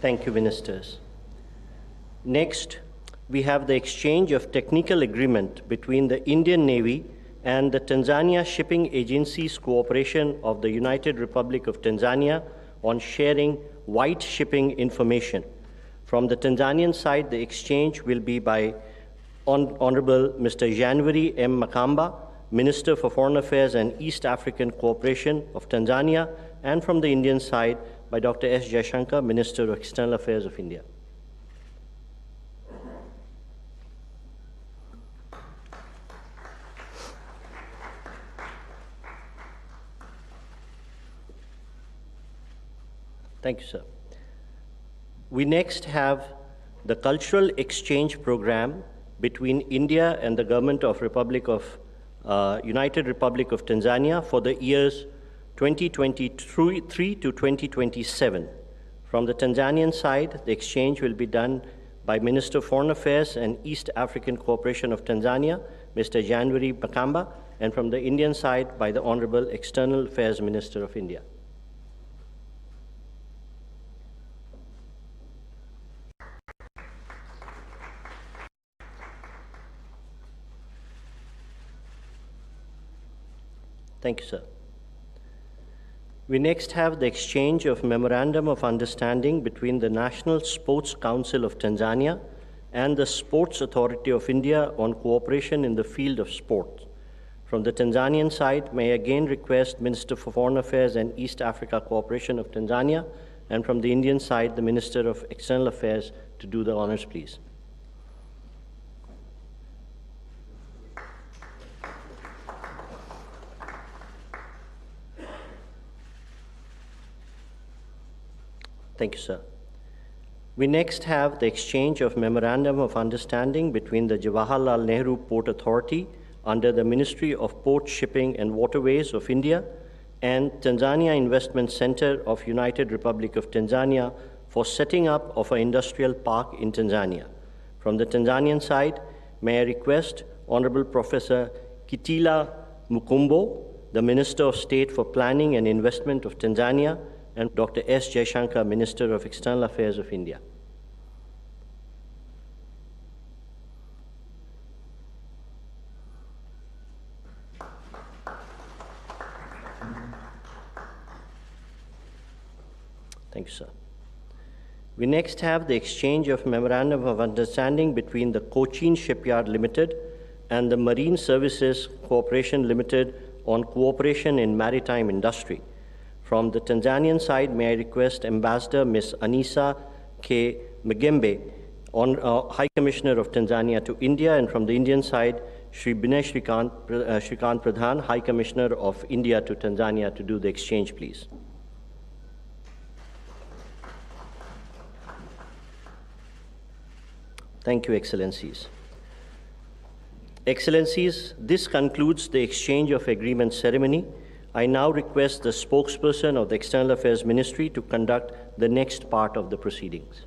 Thank you, Ministers. Next, we have the exchange of technical agreement between the Indian Navy and the Tanzania Shipping Agency's cooperation of the United Republic of Tanzania on sharing white shipping information. From the Tanzanian side, the exchange will be by Honorable Mr. Janvary M. Makamba, Minister for Foreign Affairs and East African Cooperation of Tanzania, and from the Indian side by Dr. S. Jaishankar, Minister of External Affairs of India. Thank you, sir. We next have the cultural exchange program between India and the government of United Republic of Tanzania for the years 2023 to 2027. From the Tanzanian side, the exchange will be done by Minister of Foreign Affairs and East African Cooperation of Tanzania, Mr. Janvary Makamba, and from the Indian side by the Honorable External Affairs Minister of India. Thank you, sir. We next have the exchange of Memorandum of Understanding between the National Sports Council of Tanzania and the Sports Authority of India on cooperation in the field of sport. From the Tanzanian side, may I again request Minister for Foreign Affairs and East Africa Cooperation of Tanzania, and from the Indian side, the Minister of External Affairs to do the honors, please. Thank you, sir. We next have the exchange of Memorandum of Understanding between the Jawaharlal Nehru Port Authority under the Ministry of Port, Shipping and Waterways of India and Tanzania Investment Center of United Republic of Tanzania for setting up of an industrial park in Tanzania. From the Tanzanian side, may I request Honorable Professor Kitila Mukumbo, the Minister of State for Planning and Investment of Tanzania, and Dr. S. Jaishankar, Minister of External Affairs of India. Thank you, sir. We next have the exchange of Memorandum of Understanding between the Cochin Shipyard Limited and the Marine Services Corporation Limited on cooperation in maritime industry. From the Tanzanian side, may I request Ambassador Ms. Anisa K. Magembe, High Commissioner of Tanzania to India, and from the Indian side, Shri Binay Shrikant Pradhan, High Commissioner of India to Tanzania, to do the exchange, please. Thank you, Excellencies. Excellencies, this concludes the exchange of agreement ceremony. I now request the spokesperson of the External Affairs Ministry to conduct the next part of the proceedings.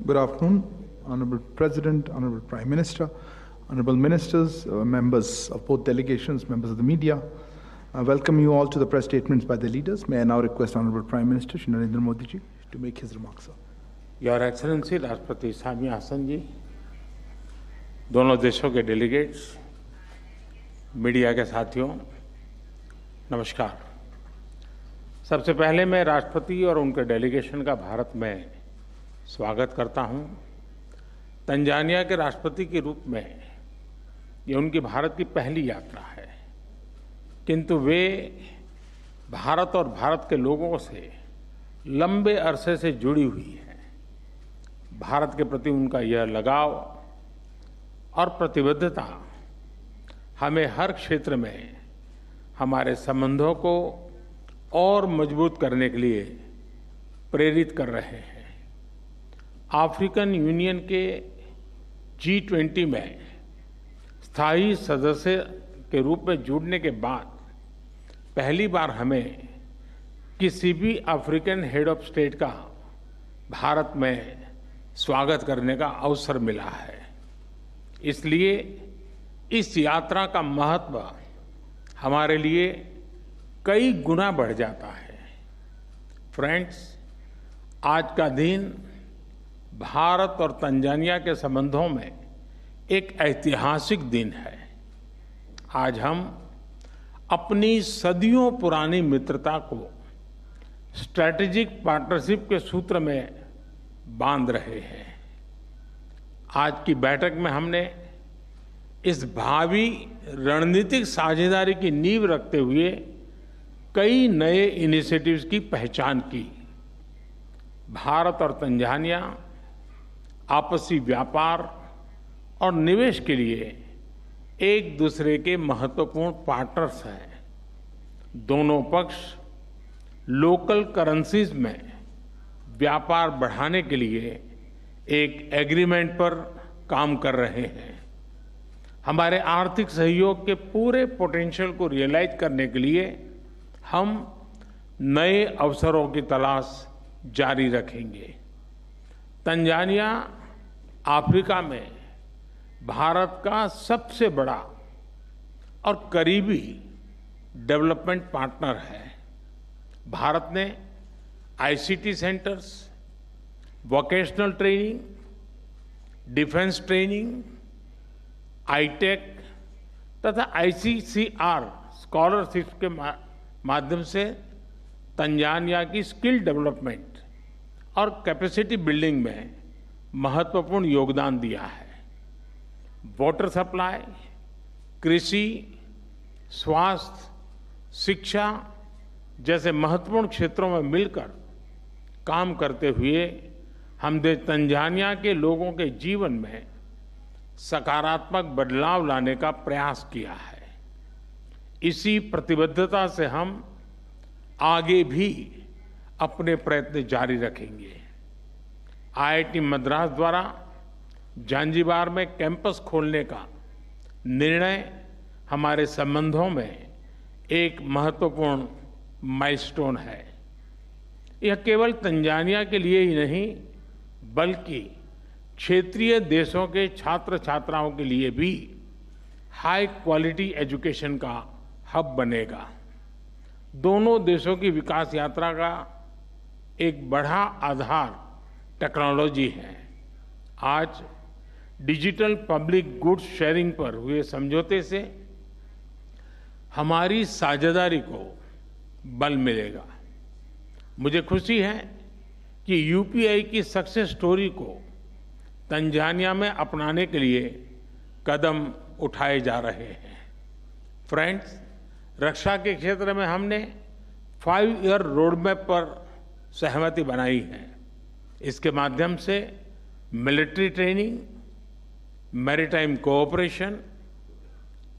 Good afternoon, Honorable President, Honorable Prime Minister, Honorable Ministers, members of both delegations, members of the media. I welcome you all to the press statements by the leaders. May I now request Honorable Prime Minister Shri Narendra Modi ji to make his remarks, sir. Your Excellency राष्ट्रपति सामिया हसन जी, दोनों देशों के delegates, media के साथियों, नमस्कार। सबसे पहले मैं राष्ट्रपति और उनके डेलीगेशन का भारत में स्वागत करता हूं। तंजानिया के राष्ट्रपति के रूप में ये उनकी भारत की पहली यात्रा है, किंतु वे भारत और भारत के लोगों से लंबे अरसे से जुड़ी हुई हैं। भारत के प्रति उनका यह लगाव और प्रतिबद्धता हमें हर क्षेत्र में हमारे संबंधों को और मजबूत करने के लिए प्रेरित कर रहे हैं। अफ्रीकन यूनियन के G20 में स्थायी सदस्य के रूप में जुड़ने के बाद पहली बार हमें किसी भी अफ्रीकन हेड ऑफ स्टेट का भारत में स्वागत करने का अवसर मिला है। इसलिए इस यात्रा का महत्व हमारे लिए कई गुना बढ़ जाता है। फ्रेंड्स, आज का दिन भारत और तंजानिया के संबंधों में एक ऐतिहासिक दिन है। आज हम अपनी सदियों पुरानी मित्रता को स्ट्रैटेजिक पार्टनरशिप के सूत्र में बांध रहे हैं। आज की बैठक में हमने इस भावी रणनीतिक साझेदारी की नींव रखते हुए कई नए इनिशिएटिव्स की पहचान की। भारत और तंजानिया आपसी व्यापार और निवेश के लिए एक दूसरे के महत्वपूर्ण पार्टनर्स हैं। दोनों पक्ष लोकल करेंसीज में व्यापार बढ़ाने के लिए एक एग्रीमेंट पर काम कर रहे हैं। हमारे आर्थिक सहयोग के पूरे पोटेंशियल को रियलाइज करने के लिए हम नए अवसरों की तलाश जारी रखेंगे। तंजानिया अफ्रीका में भारत का सबसे बड़ा और करीबी डेवलपमेंट पार्टनर है। भारत ने ICT centres, vocational training, defence training, आईटेक तथा आईसीसीआर स्कॉलरशिप के माध्यम से तंजानिया की स्किल डेवलपमेंट और कैपेसिटी बिल्डिंग में महत्वपूर्ण योगदान दिया है। वाटर सप्लाई, कृषि, स्वास्थ्य, शिक्षा जैसे महत्वपूर्ण क्षेत्रों में मिलकर काम करते हुए हमने तंजानिया के लोगों के जीवन में सकारात्मक बदलाव लाने का प्रयास किया है। इसी प्रतिबद्धता से हम आगे भी अपने प्रयत्न जारी रखेंगे। आईआईटी मद्रास द्वारा जांजिबार में कैंपस खोलने का निर्णय हमारे संबंधों में एक महत्वपूर्ण माइलस्टोन है। यह केवल तंजानिया के लिए ही नहीं बल्कि क्षेत्रीय देशों के छात्र छात्राओं के लिए भी हाई क्वालिटी एजुकेशन का हब बनेगा। दोनों देशों की विकास यात्रा का एक बड़ा आधार टेक्नोलॉजी है। आज डिजिटल पब्लिक गुड्स शेयरिंग पर हुए समझौते से हमारी साझेदारी को बल मिलेगा। मुझे खुशी है कि यूपीआई की सक्सेस स्टोरी को तंजानिया में अपनाने के लिए कदम उठाए जा रहे हैं। फ्रेंड्स, रक्षा के क्षेत्र में हमने 5 ईयर रोडमैप पर सहमति बनाई है। इसके माध्यम से military training, maritime cooperation,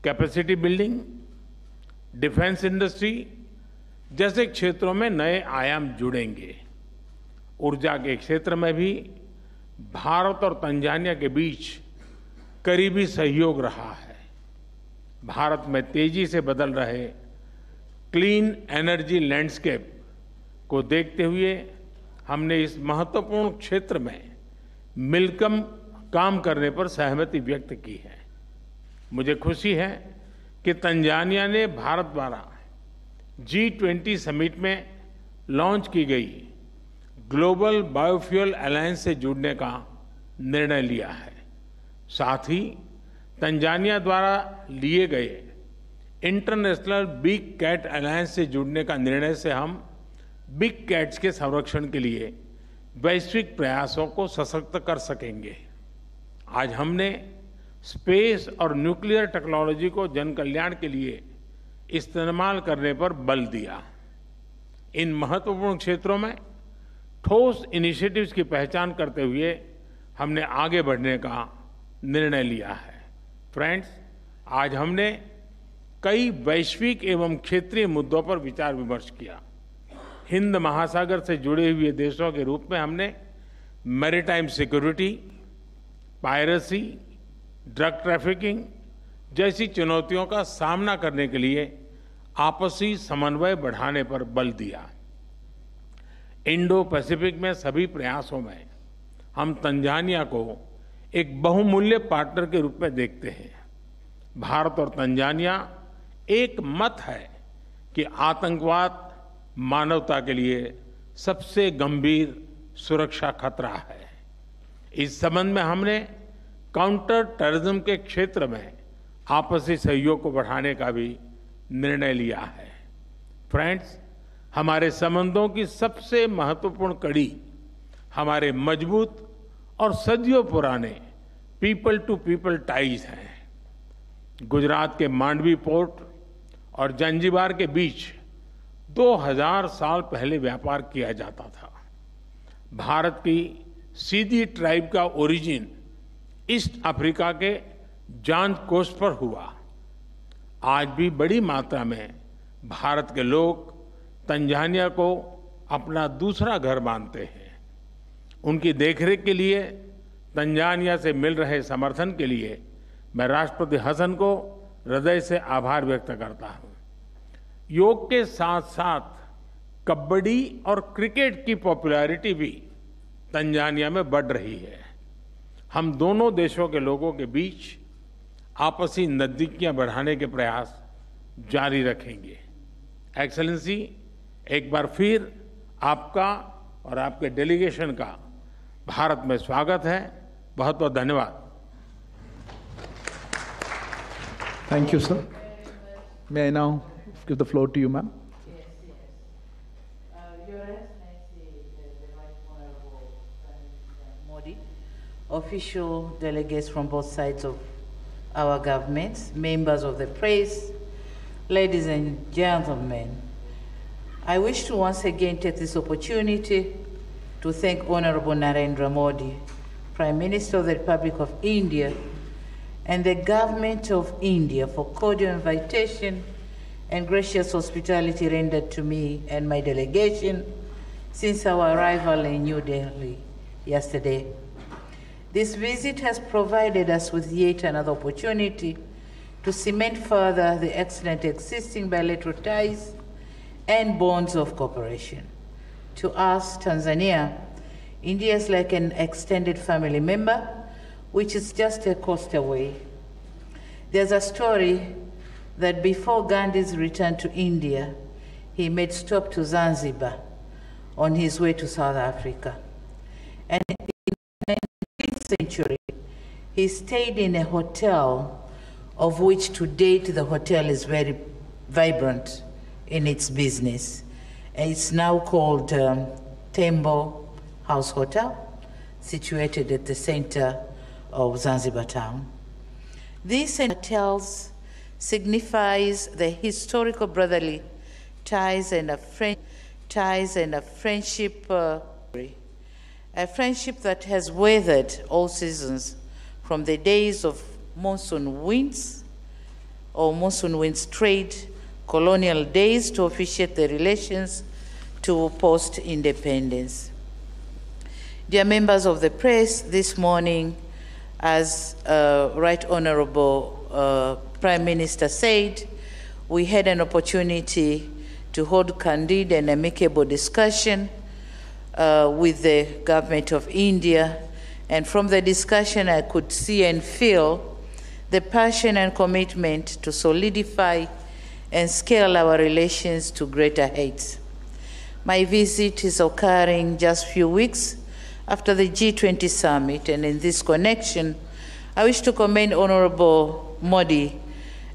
capacity building, defence industry जैसे क्षेत्रों में नए आयाम जुड़ेंगे। ऊर्जा के क्षेत्र में भी भारत और तंजानिया के बीच करीबी सहयोग रहा है। भारत में तेजी से बदल रहे क्लीन एनर्जी लैंडस्केप को देखते हुए हमने इस महत्वपूर्ण क्षेत्र में मिलकर काम करने पर सहमति व्यक्त की है। मुझे खुशी है कि तंजानिया ने भारत द्वारा G20 समिट में लॉन्च की गई ग्लोबल बायोफ्यूल अलायंस से जुड़ने का निर्णय लिया है। साथ ही तंजानिया द्वारा लिए गए इंटरनेशनल बिग कैट अलायंस से जुड़ने का निर्णय से हम बिग कैट्स के संरक्षण के लिए वैश्विक प्रयासों को सशक्त कर सकेंगे। आज हमने स्पेस और न्यूक्लियर टेक्नोलॉजी को जन कल्याण के लिए इस्तेमाल करने पर बल दिया। इन महत्वपूर्ण क्षेत्रों में ठोस इनिशिएटिव्स की पहचान करते हुए हमने आगे बढ़ने का निर्णय लिया है। फ्रेंड्स, आज हमने कई वैश्विक एवं क्षेत्रीय मुद्दों पर विचार विमर्श किया। हिंद महासागर से जुड़े हुए देशों के रूप में हमने maritime security, piracy, drug trafficking जैसी चुनौतियों का सामना करने के लिए आपसी समन्वय बढ़ाने पर बल दिया। इंडो पैसिफिक में सभी प्रयासों में हम तंजानिया को एक बहुमूल्य पार्टनर के रूप में देखते हैं। भारत और तंजानिया एक मत है कि आतंकवाद मानवता के लिए सबसे गंभीर सुरक्षा खतरा है। इस संबंध में हमने काउंटर टेररिज्म के क्षेत्र में आपसी सहयोग को बढ़ाने का भी निर्णय लिया है। फ्रेंड्स, हमारे संबंधों की सबसे महत्वपूर्ण कड़ी हमारे मजबूत और सदियों पुराने पीपल टू पीपल टाइज हैं। गुजरात के मांडवी पोर्ट और जंजीबार के बीच 2000 साल पहले व्यापार किया जाता था। भारत की सीधी ट्राइब का ओरिजिन ईस्ट अफ्रीका के जांज कोस्ट पर हुआ। आज भी बड़ी मात्रा में भारत के लोग तंजानिया को अपना दूसरा घर मानते हैं। उनकी देखरेख के लिए तंजानिया से मिल रहे समर्थन के लिए मैं राष्ट्रपति हसन को हृदय से आभार व्यक्त करता हूं। योग के साथ साथ कबड्डी और क्रिकेट की पॉपुलैरिटी भी तंजानिया में बढ़ रही है। हम दोनों देशों के लोगों के बीच आपसी नजदीकियां बढ़ाने के प्रयास जारी रखेंगे। एक्सेलेंसी, एक बार फिर आपका और आपके डेलीगेशन का भारत में स्वागत है। बहुत बहुत धन्यवाद। Thank you, sir. May I now give the floor to you, ma'am? Yes. Your Excellency, the Right Honorable Modi, official delegates from both sides of our governments, members of the press, ladies and gentlemen, I wish to once again take this opportunity to thank Honorable Narendra Modi, Prime Minister of the Republic of India, and the Government of India for cordial invitation and gracious hospitality rendered to me and my delegation since our arrival in New Delhi yesterday. This visit has provided us with yet another opportunity to cement further the excellent existing bilateral ties and bonds of cooperation. To us, Tanzania, India is like an extended family member, which is just a coast away. There's a story that before Gandhi's return to India, he made stop to Zanzibar on his way to South Africa. And in the 19th century, he stayed in a hotel of which to date the hotel is very vibrant in its business. And it's now called Tembo House Hotel, situated at the center of Zanzibar town. These hotels signifies the historical brotherly ties and a friendship that has weathered all seasons, from the days of monsoon winds or monsoon winds trade, colonial days, to officiate the relations to post-independence. Dear members of the press, this morning, as Right Honorable Prime Minister said, we had an opportunity to hold candid and amicable discussion with the government of India. And from the discussion, I could see and feel the passion and commitment to solidify and scale our relations to greater heights. My visit is occurring just a few weeks after the G20 summit, and in this connection, I wish to commend Honorable Modi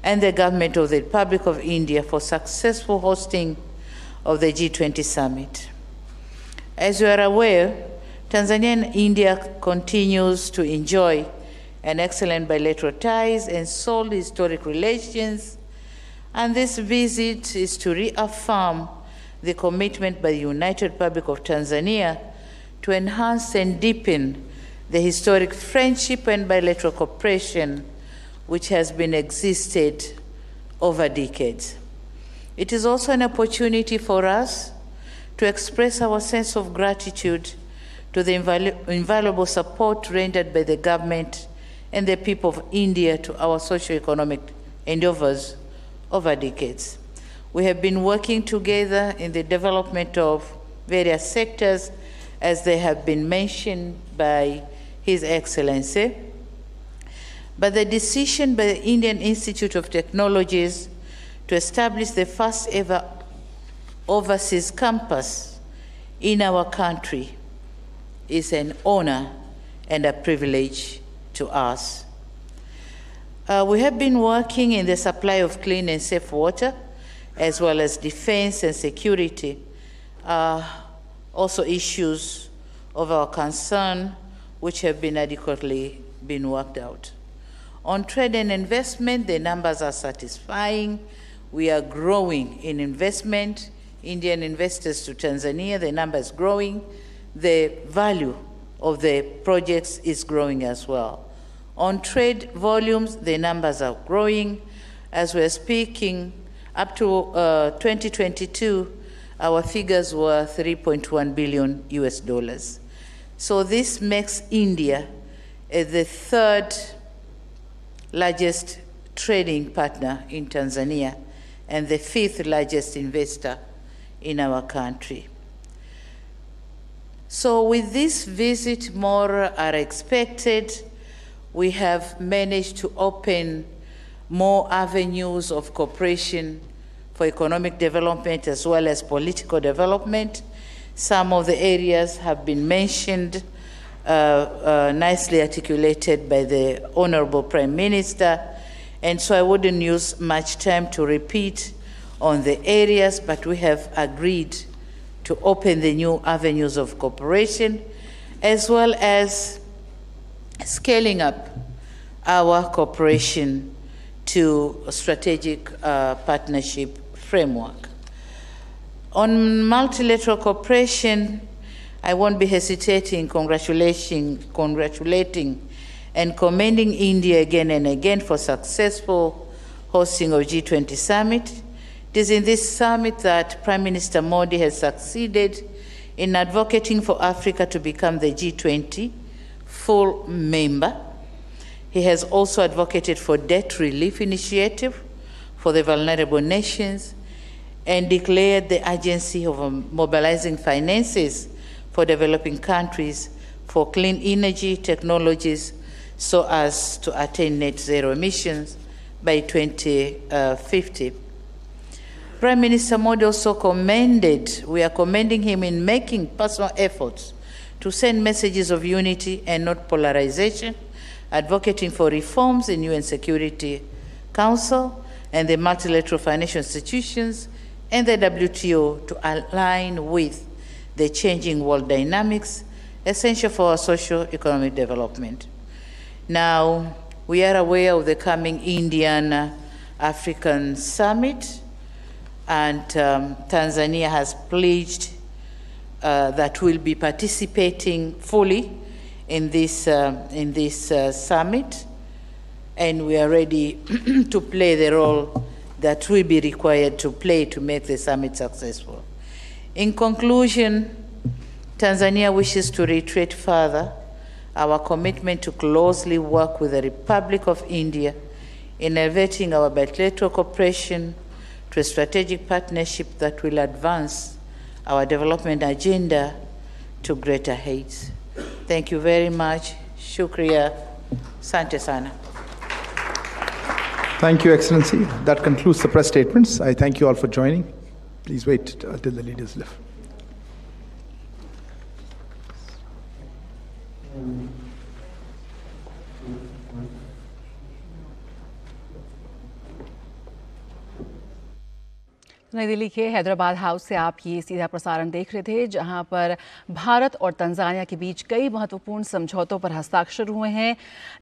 and the government of the Republic of India for successful hosting of the G20 summit. As you are aware, Tanzania and India continues to enjoy an excellent bilateral ties and solid historic relations, and this visit is to reaffirm the commitment by the United Republic of Tanzania to enhance and deepen the historic friendship and bilateral cooperation which has been existed over decades. It is also an opportunity for us to express our sense of gratitude to the invaluable support rendered by the government and the people of India to our socio-economic endeavors over decades. We have been working together in the development of various sectors, as they have been mentioned by His Excellency. But the decision by the Indian Institute of Technologies to establish the first ever overseas campus in our country is an honor and a privilege to us. We have been working in the supply of clean and safe water, as well as defense and security, also issues of our concern, which have been adequately been worked out. On trade and investment, the numbers are satisfying. We are growing in investment. Indian investors to Tanzania, the number is growing. The value of the projects is growing as well. On trade volumes, the numbers are growing. As we're speaking, up to 2022, our figures were $3.1 billion US. So this makes India the third largest trading partner in Tanzania and the fifth largest investor in our country. So with this visit, more are expected. We have managed to open more avenues of cooperation for economic development as well as political development. Some of the areas have been mentioned, nicely articulated by the Honorable Prime Minister, and so I wouldn't use much time to repeat on the areas, but we have agreed to open the new avenues of cooperation, as well as scaling up our cooperation to a strategic partnership framework. On multilateral cooperation, I won't be hesitating congratulating and commending India again and again for successful hosting of G20 summit. It is in this summit that Prime Minister Modi has succeeded in advocating for Africa to become the G20 full member. He has also advocated for debt relief initiative for the vulnerable nations and declared the urgency of mobilizing finances for developing countries for clean energy technologies so as to attain net zero emissions by 2050. Prime Minister Modi also we are commending him in making personal efforts to send messages of unity and not polarization, advocating for reforms in UN Security Council and the multilateral financial institutions and the WTO to align with the changing world dynamics essential for our socio-economic development. Now, we are aware of the coming Indian African Summit, and Tanzania has pledged that we'll be participating fully in this summit, and we are ready to play the role that will be required to play to make the summit successful. In conclusion, Tanzania wishes to reiterate further our commitment to closely work with the Republic of India in elevating our bilateral cooperation to a strategic partnership that will advance our development agenda to greater heights. Thank you very much. Shukriya. Asante sana. Thank you, Excellency. That concludes the press statements. I thank you all for joining. Please wait till the leaders leave. नई दिल्ली के Hyderabad house से आप ये सीधा प्रसारण देख रहे थे, जहां पर भारत और तंजानिया के बीच कई महत्वपूर्ण समझौतों पर हस्ताक्षर हुए हैं।